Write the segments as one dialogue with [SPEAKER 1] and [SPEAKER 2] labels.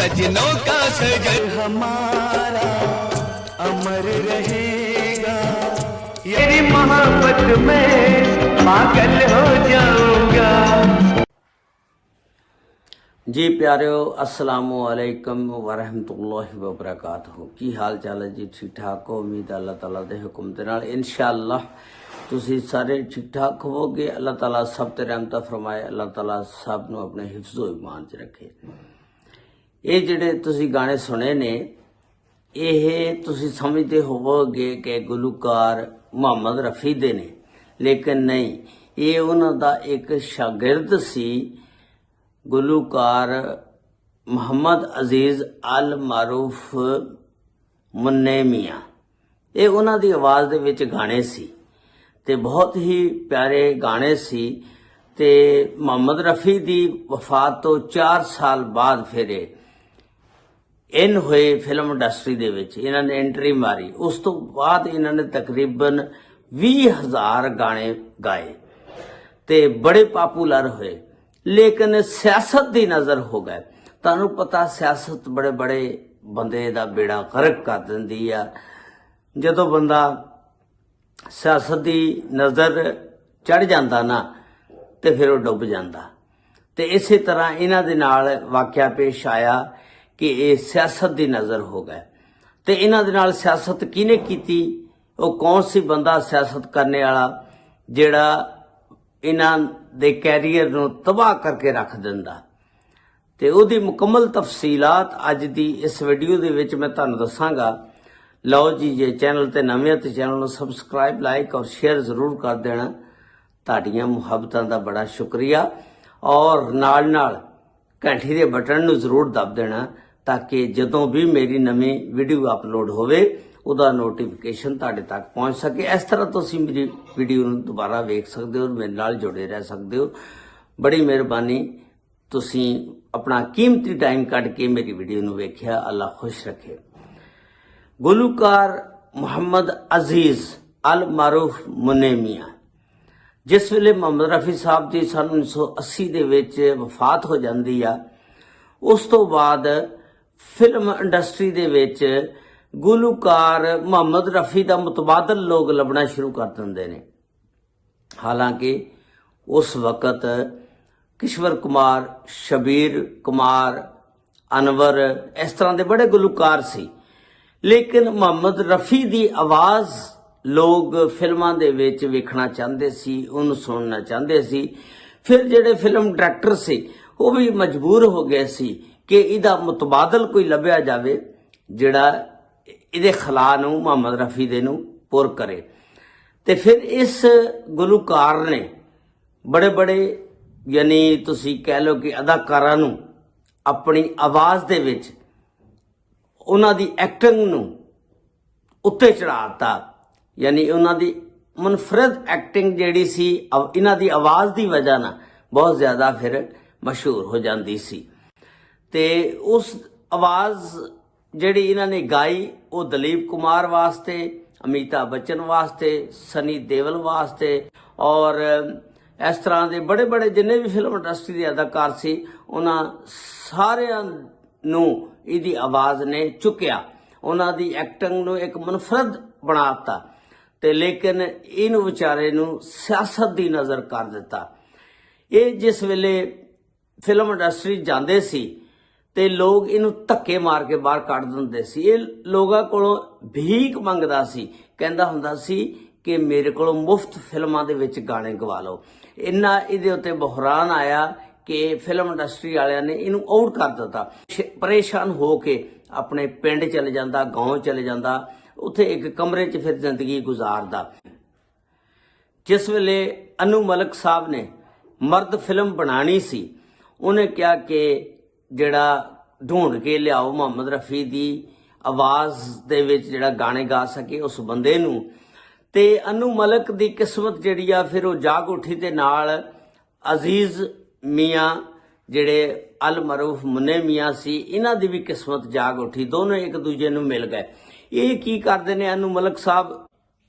[SPEAKER 1] सजनों का सजन हमारा अमर रहेगा, तेरी मोहब्बत में पागल हो जाऊंगा।
[SPEAKER 2] जी प्यारिओ अस्सलामु अलैकुम वरहमतुल्लाहि वबरकातुहू। की हाल चाल है जी? ठीक ठाक हो? उम्मीद अल्लाह ताला दे हुक्म दे नाल इंशाअल्लाह तुसी सारे ठीक ठाक होवोगे। अल्लाह ताला सब ते रहमत फरमाए, अल्लाह ताला सब नूं अपने हिफ्ज़ो ईमान च रखे। ये जिहड़े तुसी गाने सुने ने ਇਹ ਤੁਸੀਂ ਸਮਝਦੇ ਹੋਵੋਗੇ ਕਿ ਗੁਲੂਕਾਰ ਮੁਹੰਮਦ ਰਫੀ ਦੇ ਨੇ, ਲੇਕਿਨ ਨਹੀਂ, ਇਹ ਉਹਨਾਂ ਦਾ ਇੱਕ ਸ਼ਾਗਿਰਦ ਸੀ ਗੁਲੂਕਾਰ ਮੁਹੰਮਦ ਅਜ਼ੀਜ਼ ਅਲ ਮਾਰੂਫ ਮੁੰਨੇ ਮੀਆਂ। ਇਹ ਉਹਨਾਂ ਦੀ ਆਵਾਜ਼ ਦੇ ਵਿੱਚ ਗਾਣੇ ਸੀ ਤੇ ਬਹੁਤ ਹੀ ਪਿਆਰੇ ਗਾਣੇ ਸੀ। ਤੇ ਮੁਹੰਮਦ ਰਫੀ ਦੀ ਵਫਾਤ ਤੋਂ 4 ਸਾਲ ਬਾਅਦ ਫਿਰ इन होए फिल्म इंडस्ट्री दे विच इन्हां ने एंट्री मारी। उस तो बाद इन्हां ने तकरीबन 20,000 गाने गाए ते बड़े पॉपुलर होए, लेकिन सियासत दी नज़र हो गए। तुहानूं पता सियासत बड़े बड़े बंदे दा बेड़ा गर्क कर दिंदी आ। जदों बंदा सियासत दी नज़र चढ़ जांदा ना ते फिर वो डुब जांदा। ते इसे तरह इन्हां दे नाल वाक़या पेश आया कि ये सियासत की नज़र हो गए। तो इन्हां दे नाल सियासत किने कीती? वो कौन सी बंदा सियासत करने वाला जिहड़ा इन्हां दे कैरियर नूं तबाह करके रख दिंदा। ते उहदी मुकम्मल तफसीलात अज दी इस वीडियो दे विच मैं तुहानूं दस्सांगा। लो जी, जे चैनल ते नवें ते चैनल नूं सबसक्राइब, लाइक और शेयर जरूर कर देना। तुहाडीआं मुहब्बतां दा बड़ा शुक्रिया और नाल नाल घंटी दे बटन नूं जरूर दब देना ताकि जदों भी मेरी नवी वीडियो अपलोड होवे उहदा नोटिफिकेशन तुहाडे तक पहुंच सके। इस तरह तुसीं मेरी वीडियो नूं दोबारा वेख सकदे हो, मेरे नाल जुड़े रह सकदे हो। बड़ी मेहरबानी, तुसीं अपना कीमती टाइम कढ के मेरी वीडियो नूं वेखिया। अल्लाह खुश रखे। गुलूकार मुहम्मद अजीज अल मारूफ मुन्ने मियां जिस वेले मुहम्मद रफी साहब की सन 1980 दे विच वफात हो जाती आ, उस तो बाद फिल्म इंडस्ट्री दे विच गुलूकार मुहम्मद रफी का मुतबादल लोग लभना शुरू कर देंदे ने। हालांकि उस वक्त किशोर कुमार, शबीर कुमार, अनवर इस तरह के बड़े गुलूकार सी, लेकिन मुहम्मद रफी की आवाज़ लोग फिल्मां दे विच वेखना चाहते सी, उन्हें सुनना चाहते सी। फिर जिहड़े फिल्म डायरैक्टर से वो भी मजबूर हो गए सी कि इहदा मुतबादल कोई लभ्या जावे जिहड़ा इहदे खला नूं मुहम्मद रफी दे नूं पुर करे। ते फिर इस गुलूकार ने बड़े बड़े यानी तुसीं कह लो कि अदाकारां नूं अपनी आवाज़ दे विच उन्हां दी एक्टिंग नूं उत्ते चढ़ाता। यानी उन्हां दी मुनफरद एक्टिंग जिहड़ी सी इन्हां दी आवाज़ दी वजह ना बहुत ज़्यादा फिर मशहूर हो जाती सी। ते उस आवाज़ जिहड़ी इन्हां ने गाई वो दलीप कुमार वास्ते, अमिताभ बच्चन वास्ते, सनी देओल वास्ते और इस तरह के बड़े बड़े जिन्ने भी फिल्म इंडस्ट्री के अदाकार से उन्हां सारियां नूं इहदी आवाज़ ने चुकिया, उन्हां दी एक्टिंग नूं एक मुनफरद बनाता। ते लेकिन इनू विचारे नूं सियासत की नज़र कर दिता। ये जिस वेले फिल्म इंडस्ट्री जाते सी ते लोग इनू धक्के मार के बाहर कढ़ दिंदे सी। ये लोगों कोलों भीख मंगदा सी, कहंदा हुंदा सी कि मेरे कोलों मुफ्त फिल्मां दे विच गाने गवा लो। इन्ना इहदे उत्ते बहरान आया कि फिल्म इंडस्ट्री वालियां ने इनू आउट कर दिता। परेशान हो के अपने पिंड चले जांदा, गांव चले जांदा, उत्थे एक कमरे च फिर जिंदगी गुजारदा। जिस वेले अनु मलिक साहब ने मर्द फिल्म बनानी सी, उन्हें कहा कि जिहड़ा ढूंढ के लियाओ मुहम्मद रफी की आवाज़ दे विच जिहड़ा गाने गा सके उस बंदे नूं। ते अनु मलिक की किस्मत जिहड़ी आ फिर वो जाग उठी ते नाल अजीज मियाँ जिहड़े अल मरूफ मुन्ने मियाँ सी, इन्हां दी भी किस्मत जाग उठी। दोनों एक दूजे नूं मिल गए। ये की करदे ने अनु मलिक साहब,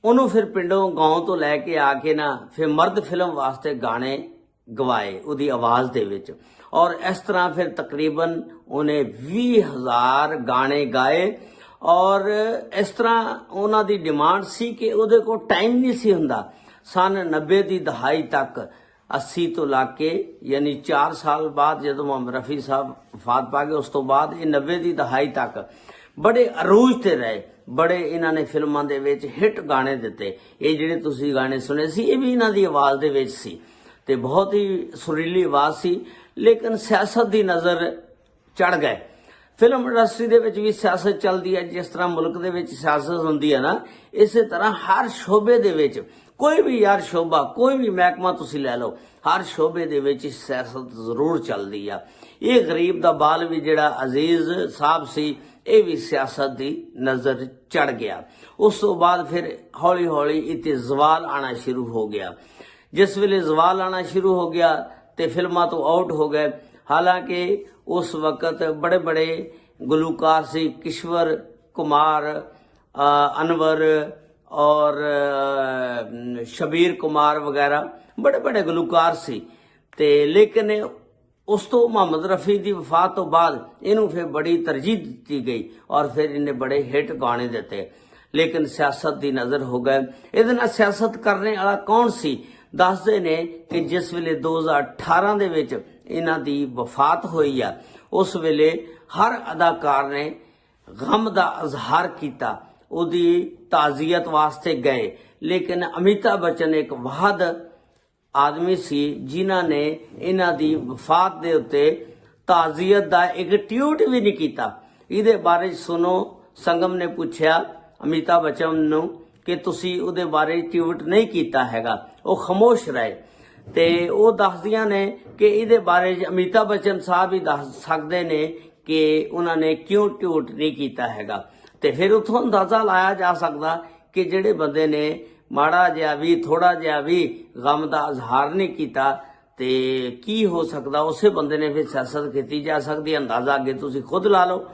[SPEAKER 2] उन्होंने फिर पिंडों गांव तो लैके आके ना फिर मर्द फिल्म वास्ते गाने ਗਵਾਏ ਉਹਦੀ ਆਵਾਜ਼ ਦੇ ਵਿੱਚ। ਔਰ ਇਸ ਤਰ੍ਹਾਂ ਫਿਰ ਤਕਰੀਬਨ ਉਹਨੇ 20,000 ਗਾਣੇ ਗਾਏ। ਔਰ ਇਸ ਤਰ੍ਹਾਂ ਉਹਨਾਂ ਦੀ ਡਿਮਾਂਡ ਸੀ ਕਿ ਉਹਦੇ ਕੋਲ ਟਾਈਮ ਨਹੀਂ ਸੀ ਹੁੰਦਾ। ਸਨ 90 ਦੀ ਦਹਾਈ ਤੱਕ 80 ਤੋਂ ਲਾ ਕੇ ਯਾਨੀ 4 ਸਾਲ ਬਾਅਦ ਜਦੋਂ ਮੁਹੰਮਦ ਰਫੀ ਸਾਹਿਬ ਵਫਾਤ ਪਾ ਗਏ ਉਸ ਤੋਂ ਬਾਅਦ ਇਹ 90 ਦੀ ਦਹਾਈ ਤੱਕ ਬੜੇ ਅਰੂਜ ਤੇ ਰਹੇ। ਬੜੇ ਇਹਨਾਂ ਨੇ ਫਿਲਮਾਂ ਦੇ ਵਿੱਚ ਹਿੱਟ ਗਾਣੇ ਦਿੱਤੇ। ਇਹ ਜਿਹੜੇ ਤੁਸੀਂ ਗਾਣੇ ਸੁਣੇ ਸੀ ਇਹ ਵੀ ਇਹਨਾਂ ਦੀ ਆਵਾਜ਼ ਦੇ ਵਿੱਚ ਸੀ ਤੇ ਬਹੁਤ ਹੀ ਸੁਰੀਲੀ ਆਵਾਜ਼ ਸੀ। ਲੇਕਿਨ ਸਿਆਸਤ ਦੀ ਨਜ਼ਰ ਚੜ ਗਏ। ਫਿਲਮ ਇੰਡਸਟਰੀ ਦੇ ਵਿੱਚ ਵੀ ਸਿਆਸਤ ਚੱਲਦੀ ਹੈ। ਜਿਸ ਤਰ੍ਹਾਂ ਮੁਲਕ ਦੇ ਵਿੱਚ ਸਿਆਸਤ ਹੁੰਦੀ ਹੈ ਨਾ, ਇਸੇ ਤਰ੍ਹਾਂ ਹਰ ਸ਼ੋਬੇ ਦੇ ਵਿੱਚ ਕੋਈ ਵੀ ਯਾਰ ਸ਼ੋਭਾ ਕੋਈ ਵੀ ਮਹਿਕਮਾ ਤੁਸੀਂ ਲੈ ਲਓ, ਹਰ ਸ਼ੋਬੇ ਦੇ ਵਿੱਚ ਸਿਆਸਤ ਜ਼ਰੂਰ ਚੱਲਦੀ ਆ। ਇਹ ਗਰੀਬ ਦਾ ਬਾਲ ਵੀ ਜਿਹੜਾ ਅਜ਼ੀਜ਼ ਸਾਹਿਬ ਸੀ ਇਹ ਵੀ ਸਿਆਸਤ ਦੀ ਨਜ਼ਰ ਚੜ ਗਿਆ। ਉਸ ਤੋਂ ਬਾਅਦ ਫਿਰ ਹੌਲੀ ਹੌਲੀ ਇੱਥੇ ਜ਼ਵਾਲ ਆਣਾ ਸ਼ੁਰੂ ਹੋ ਗਿਆ। ਜਿਸ ਵੇਲੇ ਜ਼ਵਾਲ ਆਣਾ ਸ਼ੁਰੂ ਹੋ ਗਿਆ ਤੇ ਫਿਲਮਾਂ ਤੋਂ ਆਊਟ ਹੋ ਗਏ। ਹਾਲਾਂਕਿ ਉਸ ਵਕਤ ਬੜੇ ਬੜੇ ਗੁਲੂਕਾਰ ਸੀ, ਕਿਸ਼ਵਰ ਕੁਮਾਰ, ਅਨਵਰ और शबीर कुमार वगैरह बड़े बड़े गुलूकार सी। ते लेकिन उस तो मुहम्मद रफी की वफात तो बाद इनू फिर बड़ी तरजीह दी गई और फिर इन्हें बड़े हिट गाने दिते। लेकिन सियासत की नज़र हो गए। इहदे नाल सियासत करने वाला कौन सी दसदे ने कि जिस वेले 2018 दे विच इन्हां दी वफात होई आ उस वेले हर अदाकार ने गम दा इजहार कीता, ਉਹਦੀ ਤਾਜ਼ੀਅਤ ਵਾਸਤੇ ਗਏ। ਲੇਕਿਨ ਅਮਿਤਾਭ ਬੱਚਨ ਇੱਕ ਵਾਹਦ ਆਦਮੀ ਸੀ ਜਿਨ੍ਹਾਂ ਨੇ ਇਹਨਾਂ ਦੀ ਵਫਾਤ ਦੇ ਉੱਤੇ ਤਾਜ਼ੀਅਤ ਦਾ ਇੱਕ ਟਵੀਟ ਵੀ ਨਹੀਂ ਕੀਤਾ। ਇਹਦੇ ਬਾਰੇ ਸੁਣੋ, ਸੰਗਮ ਨੇ ਪੁੱਛਿਆ ਅਮਿਤਾਭ ਬੱਚਨ ਨੂੰ ਕਿ ਤੁਸੀਂ ਉਹਦੇ ਬਾਰੇ ਟਵੀਟ ਨਹੀਂ ਕੀਤਾ ਹੈਗਾ। ਉਹ ਖਾਮੋਸ਼ ਰਹੇ ਤੇ ਉਹ ਦੱਸਦੀਆਂ ਨੇ ਕਿ ਇਹਦੇ ਬਾਰੇ ਅਮਿਤਾਭ ਬੱਚਨ ਸਾਹਿਬ ਹੀ ਦੱਸ ਸਕਦੇ ਨੇ ਕਿ ਉਹਨਾਂ ਨੇ ਕਿਉਂ ਟਵੀਟ ਨਹੀਂ ਕੀਤਾ ਹੈਗਾ। ਤੇ ਫਿਰ ਉਥੋਂ ਅੰਦਾਜ਼ਾ ਲਾਇਆ ਜਾ ਸਕਦਾ ਕਿ ਜਿਹੜੇ ਬੰਦੇ ਨੇ ਮਾੜਾ ਜਿਹਾ ਵੀ ਥੋੜਾ ਜਿਹਾ ਵੀ ਗਮ ਦਾ ਇਜ਼ਹਾਰ ਨਹੀਂ ਕੀਤਾ ਤੇ ਕੀ ਹੋ ਸਕਦਾ, ਉਸੇ ਬੰਦੇ ਨੇ ਫਿਰ ਸਿਆਸਤ ਕੀਤੀ ਜਾ ਸਕਦੀ ਹੈ। ਅੰਦਾਜ਼ਾ ਅੱਗੇ ਤੁਸੀਂ ਖੁਦ ਲਾ ਲਓ।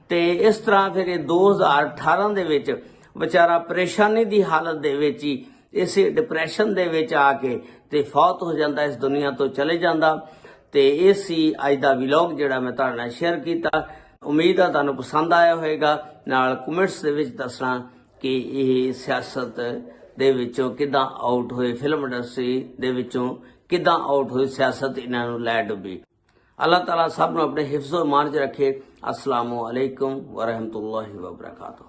[SPEAKER 2] ਤੇ ਇਸ ਤਰ੍ਹਾਂ ਫਿਰ ਇਹ 2018 ਦੇ ਵਿੱਚ ਵਿਚਾਰਾ ਪਰੇਸ਼ਾਨੀ ਦੀ ਹਾਲਤ ਦੇ ਵਿੱਚ ਹੀ ਇਸੇ ਡਿਪਰੈਸ਼ਨ ਦੇ ਵਿੱਚ ਆ ਕੇ ਤੇ ਫੌਤ ਹੋ ਜਾਂਦਾ, ਇਸ ਦੁਨੀਆ ਤੋਂ ਚਲੇ ਜਾਂਦਾ। ਤੇ ਇਹ ਸੀ ਅੱਜ ਦਾ ਵਲੌਗ ਜਿਹੜਾ ਮੈਂ ਤੁਹਾਡੇ ਨਾਲ ਸ਼ੇਅਰ ਕੀਤਾ। ਉਮੀਦ ਆ ਤੁਹਾਨੂੰ ਪਸੰਦ ਆਇਆ ਹੋਵੇਗਾ। ਨਾਲ ਕਮੈਂਟਸ ਦੇ ਵਿੱਚ ਦੱਸਣਾ ਕਿ ਇਹ ਸਿਆਸਤ ਦੇ ਵਿੱਚੋਂ ਕਿੱਦਾਂ ਆਊਟ ਹੋਏ, ਫਿਲਮ ਇੰਡਸਟਰੀ ਦੇ ਵਿੱਚੋਂ ਕਿੱਦਾਂ ਆਊਟ ਹੋਈ ਸਿਆਸਤ, ਇਹਨਾਂ ਨੂੰ ਲੈ ਡੁੱਬੀ। ਅੱਲਾਹ ਤਾਲਾ ਸਭ ਨੂੰ ਆਪਣੇ ਹਿਫਜ਼ੋ ਇਮਾਨ 'ਚ ਰੱਖੇ। ਅਸਲਾਮੁ ਅਲੈਕੁਮ ਵਰਹਿਮਤੁல்லாਹਿ ਵਬਰਕਾਤੁਹ।